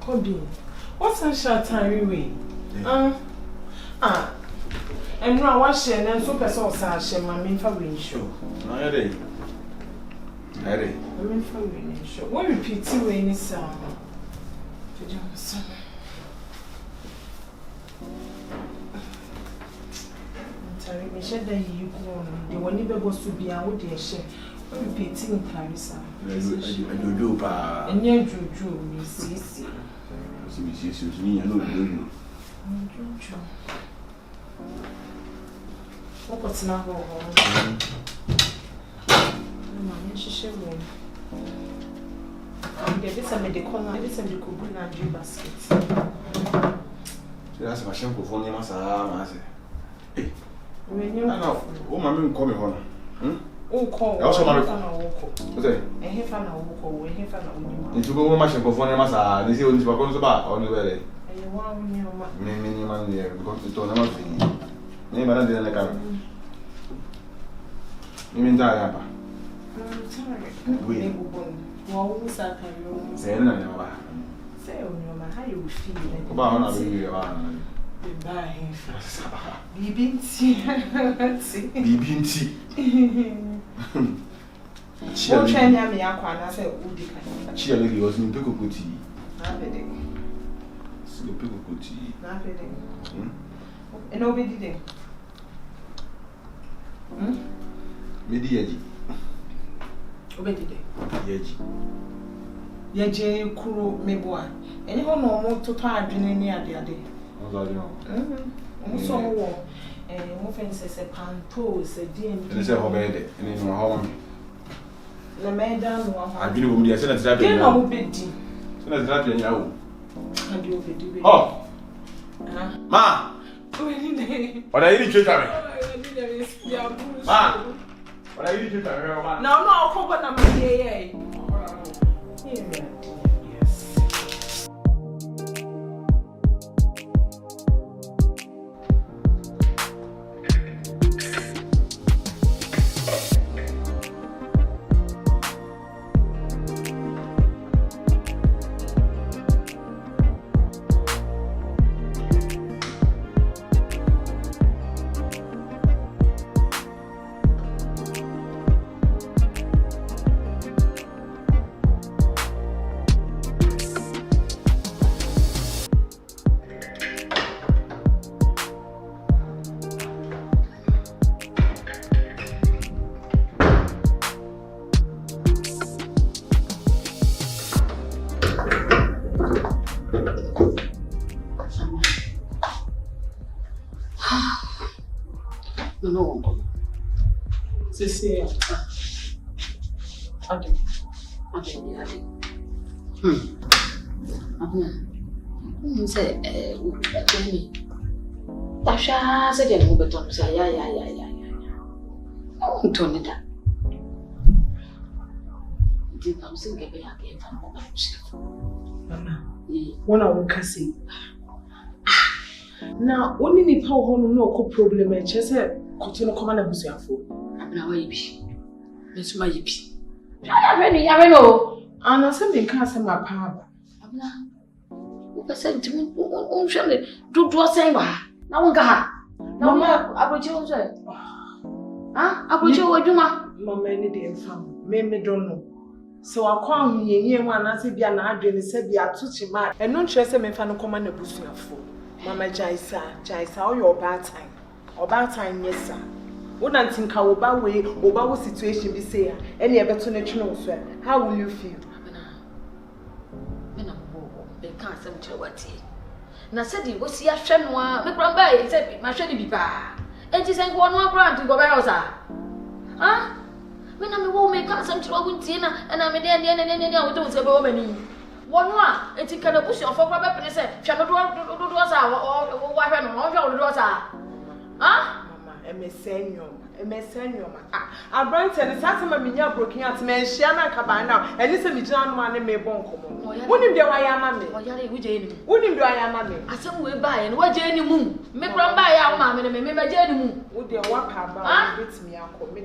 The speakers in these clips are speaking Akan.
Kobe, what's a short time way? And now wash and then super sauce, my main favorite show. I mean, favorite show. What repeat you any sound? Terry, me said that you go on. The one you was to be out there, share. What repeating Clarissa? I do, pa. And you Juju, you see. See, me, I know you. What's now? She should win. This I made the corner, this and the cocoon and you basket. That's my shampoo for me, Massa. Hey, when you know, oh, my man, come on. Oh, call also my and he found a walk away, he found a woman. If you go much for Massa, they say when you are going to buy on the way. And you want me, man, there because it's all about me. Name another like I mean, I'm sorry. Well, who's that? Say, no, say, how you feel about Bibinti. What train me aqua? I said, Chia lady was in Picocuti. Nothing. And nobody did. Mediaji. Obedi. Yeji. Kuro meboa. Anyone no more to tie adwene ade. So mo fence say panto say DM. And say hobede, and no how na meda no ho. Adwene wo mu dia say na tira be. Na obedi. Say na tira be nya wo. Ade obedi. Oh. Ma. Oda yiri twa me. Ma. Oda yiri twa me ma. No, I'll come back na my yes. No. Cecilia. Ade. Say, Bonee. Tasha said, "You will beton." Say, yeah. Oh, Tony, that. Did I'm saying, "Get back again from home." Mama, one I will say. Now, only ni pa hono no ko problem e chese continue come na busuafo. Abena wa yibi. Mesuma yibi. Ya no. Ana se me kan se ma pa ba. Abena. O pese ntimi on hwele dodo sen ba. Na won ga ha. Na mama aboje o so. Aboje o adwuma. Mama ni de mfam. Me don't know. So akwa ahunyenye mu anase bia na adwene se bia tochi ma. Eno nkyere se me fa no come na busuafo. Mama Jaisa, all your bad time, yes, sir. What until Kaoba way, Oba situation be say, any ever to natural, sir. How will you feel? When I'm can't send to what he. And I said, it was your friend one, make run by, except my shady be bad. And she sent one more grant to go by us. When I'm a woman, can't send to a wintina, and I'm a day and I don't say woman. One more, it's a kind of bush of a weapon. Shall not do us or what happened? Mama, a messenio. I brought and it's a minya broken out, man, Shiana Cabana, and it's a Mijan one and may bonk. Wouldn't be I am a man. Wouldn't be I am a man. Asem will buy and what Jenny Moon. Make run by our mamma and remember Jenny Moon. Would you walk about with me? I'll commit.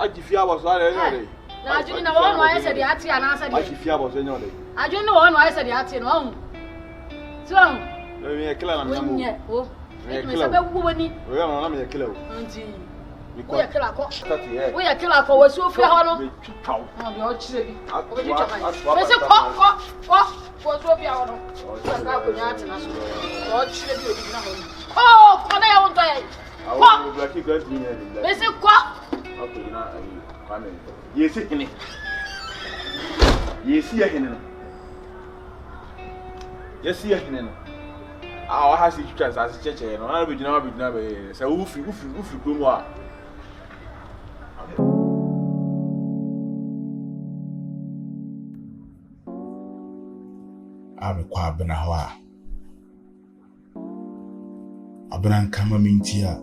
Ajifia was already. Now, I didn't know why I said the Ati and answered Ajifia was anyway. I don't know why I said the Ati and so, let me a killer and yet. Oh, we are not a killer. We are killer for so fair. I oh, can I want to? Yes, yes, yes, our house is just as a church, and I'll be never so woofy, woofy, I'm a Abena Hoa. Abena Kama Mintia.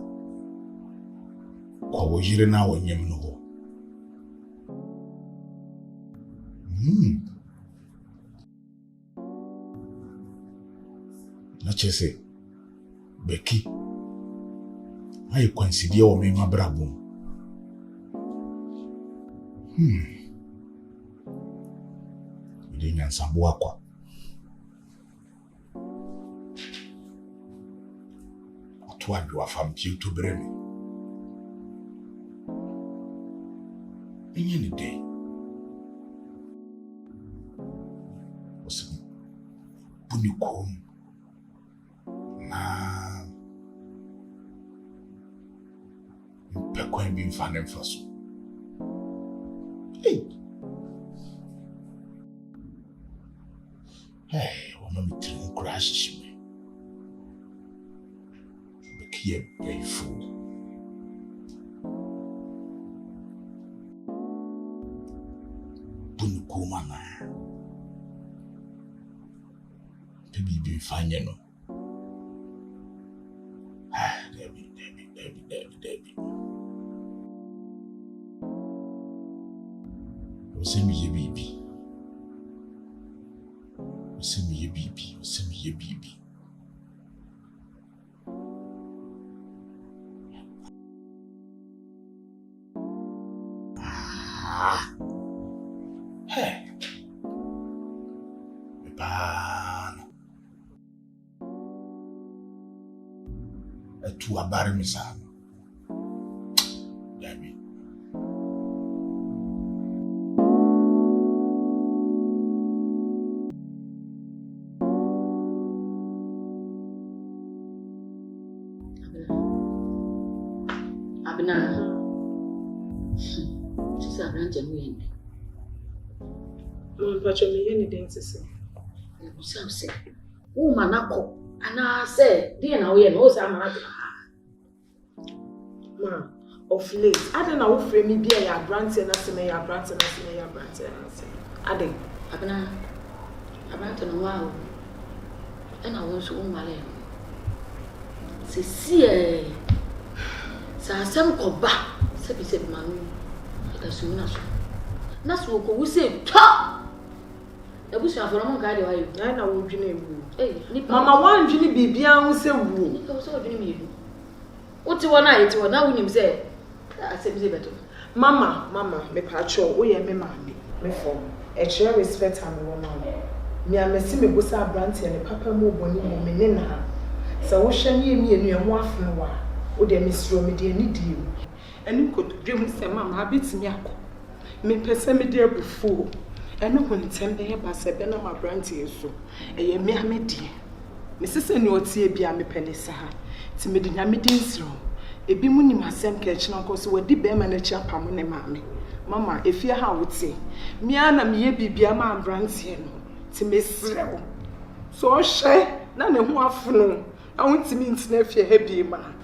Kwa jire na wanyem no. Na chese Becky. Ai consider o me mabrabo. Ndi nsambo akwa. Atwa fam ti to breme. Enye ni day. Osim. Buni kom. Na. Mpeko en bi mfane mfaso. Hey, woman me trim crash shime. Becky a playful. Bunu kumana. Baby be fine no. Debbie. Osemi ye bibi. Hey. Bana. Etu abare misano. Debbie. Abena. She's a branch and wind. But you anything to say. Some say, oh, Manako, and I said, dear, now we are no Sama. Ma, of late, I don't know if me be a branch and I say, a branch and I say, a branch and I say, I think. Abena, about a while, and I want to own my leg. See, Asem koba, said Manu, I soon as Nasu we say, top. The bush of a long guide, I know what you name. Mamma, one Jimmy be beyond say, what you want I to now when him say, I said, better. Mamma, me patrol, we are me mammy, me form. A share respect her, woman. Me, I may see me go sa branch and a papa more bonny woman in her. So, what shall ye me and your wife from a while? O de misro me de need you. And you could dream say, Mamma, habits me up. Me pese me dear before. And no one temper by Abena my branch is so. A ye me me dear. Mrs. and your tea be a me penisa. Timid in Yamidin's room. A bimuni my same catch now cause we did bear manager pamone mammy. Mamma, if you how would say, Miana me be a man branch here. To Miss Slow. So share none of one afternoon. I want to mean to nephew heavy man.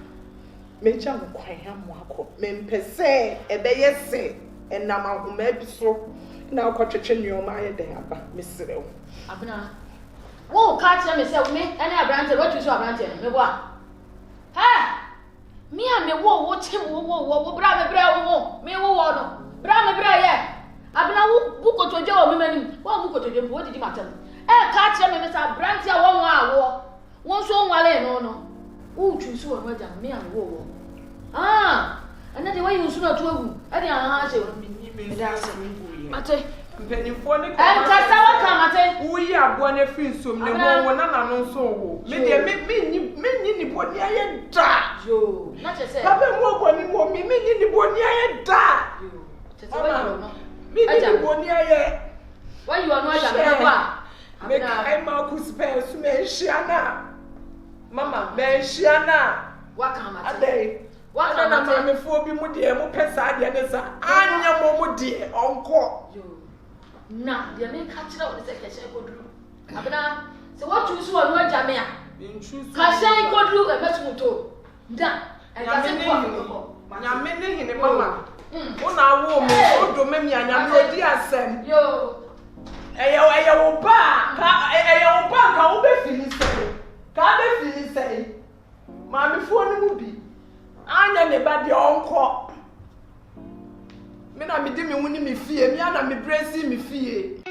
Major will quite ham wako. Men per se, a bay say, and now who may be so. Now, Cotchin, your Maya there, Miss Cyril. Abena. Oh, catch me, sell me, and I branch what you saw, branch me what? Ha! Me and me watch him, brave brow, me war, brave bra, yeah. Abena, book to Joe, women, what book to them, what did you matter? Catch me, Mr. Branch, 1 hour, one so while, no. Oh, choose one, me and war. Ah, And then the way you should not do, I didn't answer. Mate, mpanimfoɔ ne kasa waka mate wo yi aboa na free som ne ho wona na no so wo me de me ni boni aye da yo na che say papa mo boni mo me ni boni aye da yo che say why no me ni boni aye why you are no aja me kwa me kai ma ku spell su me hia mama me hia na waka mate adai waka na mamefo bi mu de mo pesa de ne sa anya mo de onko yo na dia me ka kira wo se kese kodru abena se what choose one no jame a ka sai kodru e betu to da e ka se ko nya me ne hine mama una awo mo odo me mi anya me di asem yo eye wo ba ka wo be fili sei mama fo ni mu bi anya ne ba de onko me na me di me wuni me fie me ana me bresi me fie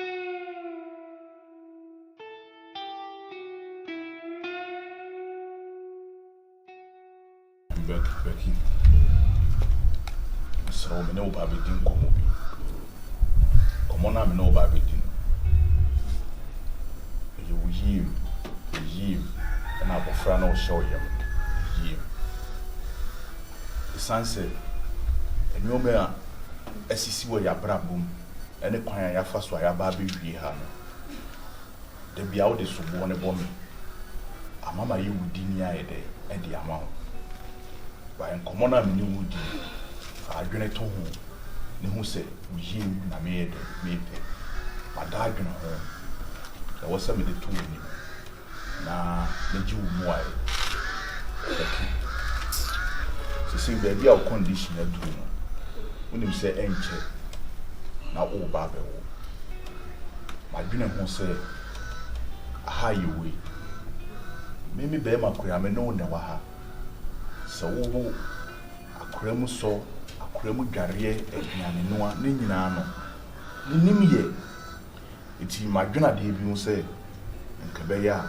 Becky so me no ba be din komo bi komo na me no ba be din you yim na abofra na o show yam yim the sunset enyome a asisi wo ya brabum ene kwan ya fa so ya ba be wie ha no de bia wo de subo ne bomi amama yi wudi ni ayede e de ama ho ba en komona me ni wudi adwene to ho ne hu se yim na me yede me pe ma da adwene ho da wo se me de to ni na ne ji wo mo ai se baby our condition e do no unim se enche na o ba be wo ma dwene ho se aha yi we mimi be ma kura me no ne wa ha se wo akura mu so akura mu dware aduane noa ne nyina no ne nim ye iti ma dwena de bi mu se nka be ya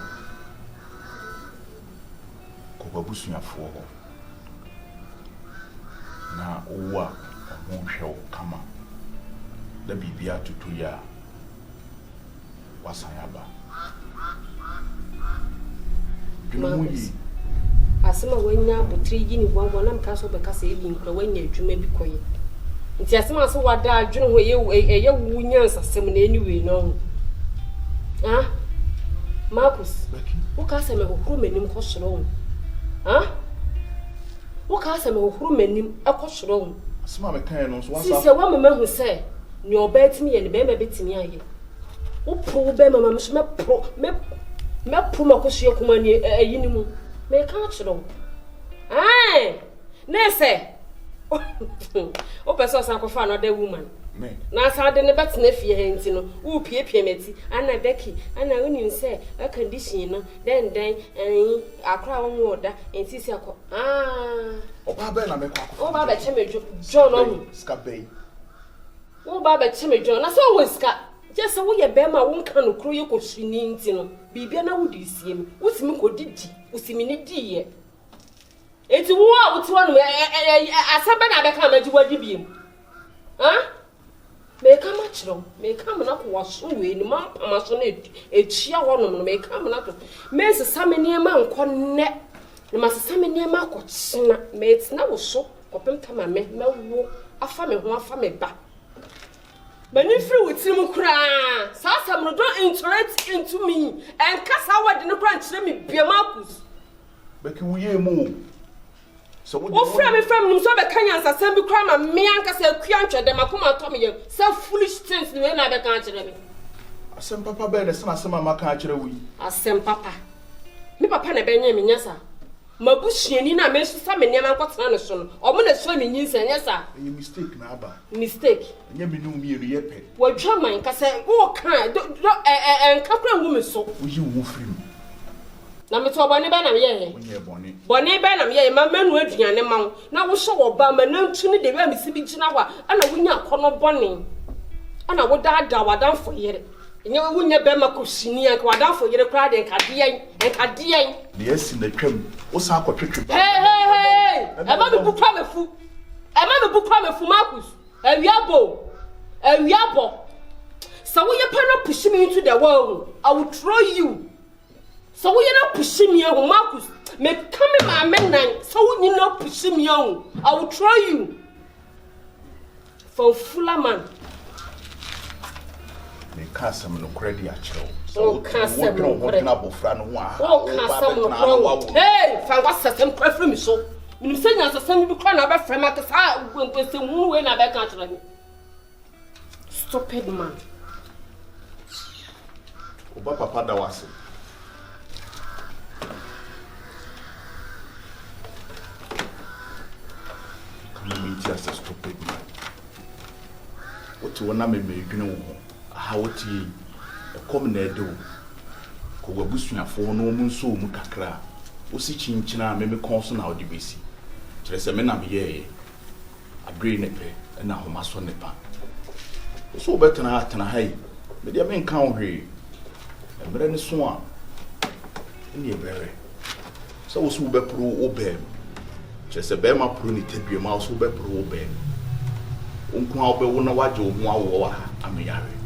ko babusuafo ho na owa mo hwe kama da bibia tutu ya wasan aba dwumu asema wanya butri gini bwabwa na mkaso be kasa ebi nkura wanya adwuma bi koye nti asema so wada adwene ho ye wunya nsasem na anyway no ha Marcus wo ka asema hohuru manim ko soro ha wo ka asema hohuru manim akosoro ho asema me kan no so wasa sise wa mama hu se ni obatimi ye ne be ma betimi aye wo pro be mama me so me pro makosue kuma ni ayini mu me ka chiro ai nese o person san ko fa another woman me na sa de ne betena fie henti no wo pie meti ana Becky ana unim se a condition no den akra wo oda enti si akọ o ba be na me kwa o ba be chemejo John no ska be wo ba be chemejo na so wo ska just wo ye be ma wo nka no kro ye ko suni nti no bibia na wo di siem wo simi ko didi wo simi ni di ye enti wo a wo ti wo no asaba na be ka ma ji wadi biem ha me ka ma chiro me ka na ko waso we ni ma pamaso na etia wonom no me ka na to me se samene ma nko ne ne ma se samene ma ko tsena me tsena wo so kopem tama me wo afa me ho afa me ba mani free with him kra sasa mo don interact into me and kasa wadi ne kra nkyere me bia Marcus Becky wo ye mu so wo frame nim so be kanya nsasem bi kra ma me ankasa akua ntwede makoma to me ye so foolish things ni we na be kan kyere me asem papa be ne sema sema maka kyere wo yi asem papa me papa na be nya me nyasa mabusuani na me so sa me niam ankotena ne so no omo na so me nyinsa nyasa you mistake na aba mistake nya me no mi ye pe wadwa man kasa wo kan enka kra ngu me so wo yi wo free na me to bone be na me ye onye bone be na me ye ma manu aduane ma wo na wo hye wo ba ma na ntu ne de we amisi bi gina wa ana wo nya kono bone ana wo daada wadanfo yere nye wo nya be ma kosini an wadanfo yere kra de nkade de esi na twam wo sa akotwetwe hey e ba me bukwa me fu Am I book crime for Marcus? A yabo. So we are not pushing me into the wall. I will throw you. So we are not pushing me on Marcus. May come in my men, so we are not pushing me on. I will throw you. For fuller man. Me can't some no credit at you. Oh, can't say no friend. Oh, can't say no. Hey, if I was a some credit from so. You say as a son, you can't have a friend at the side when the moon when I back at me. Stupid man. Oba papa da wase. Come meet as a stupid man. What you wanna me dwene wo. Aha woti e kom na edo. Ko wabusuafo no mu nso mu kakra. Osi chinchina me konso na odi besi. Kire se me na me ye. Abre ne pe na homa so ne pa. So betena atena hai. Me dia me nka wo hwe. Emre ne so a. Ni ebere. So wo so be pro obem. Kire se be ma pro ni tadue ma so be pro obem. Onku a wo be wo na waje wo ho awo wa ameyare.